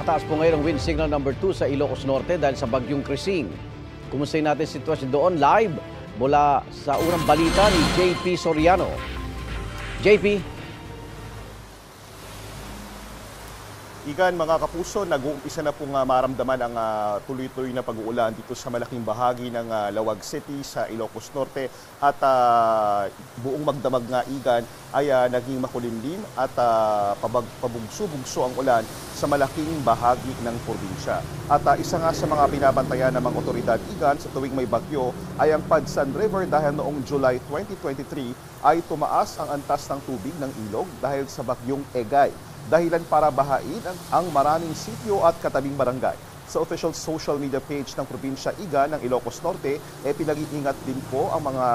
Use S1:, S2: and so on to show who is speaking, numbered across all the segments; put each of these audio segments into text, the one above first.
S1: Mataas po ngayon ang wind signal number 2 sa Ilocos Norte dahil sa bagyong Krising. Kumustahin natin sitwasyon doon live mula sa unang balita ni JP Soriano. JP?
S2: Igan, mga kapuso, nag-uumpisa na pong maramdaman ang tuloy-tuloy na pag-uulan dito sa malaking bahagi ng Lawag City sa Ilocos Norte at buong magdamag nga, Igan, ay naging makulimlim at pabugso-bugso ang ulan sa malaking bahagi ng probinsya. At isa nga sa mga binabantayan ng mga otoridad, Igan, sa tuwing may bagyo ay ang Padsan River dahil noong July 2023 ay tumaas ang antas ng tubig ng ilog dahil sa bagyong Egay. Dahilan para bahain ang maraming sitio at katabing barangay. Sa official social media page ng probinsya Igan ng Ilocos Norte, pinag-iingat din po ang mga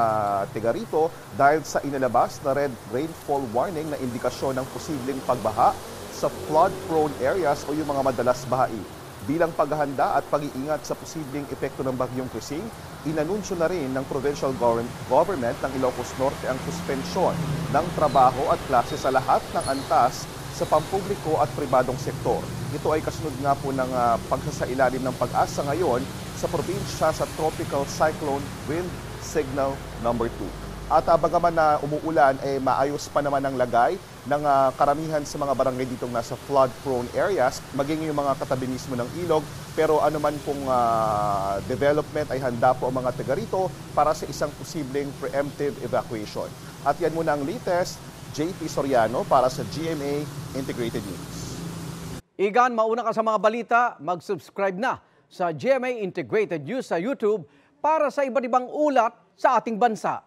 S2: tiga rito dahil sa inilabas na red rainfall warning na indikasyon ng posibleng pagbaha sa flood-prone areas o yung mga madalas bahain. Bilang paghahanda at pag-iingat sa posibleng epekto ng bagyong Krising, inanunsyo na rin ng provincial government ng Ilocos Norte ang suspensyon ng trabaho at klase sa lahat ng antas sa pampubliko at pribadong sektor. Ito ay kasunod nga po ng pagsasailalim ng pag-asa ngayon sa probinsya sa Tropical Cyclone Wind Signal number 2. At bagaman na umuulan, maayos pa naman ang lagay ng karamihan sa mga barangay ditong nasa flood-prone areas, maging yung mga katabi mismo ng ilog. Pero anuman pong development ay handa po ang mga taga rito para sa isang posibleng preemptive evacuation. At yan muna ang latest. JP Soriano para sa GMA Integrated News.
S1: Igan, mauna ka sa mga balita, mag-subscribe na sa GMA Integrated News sa YouTube para sa iba't ibang ulat sa ating bansa.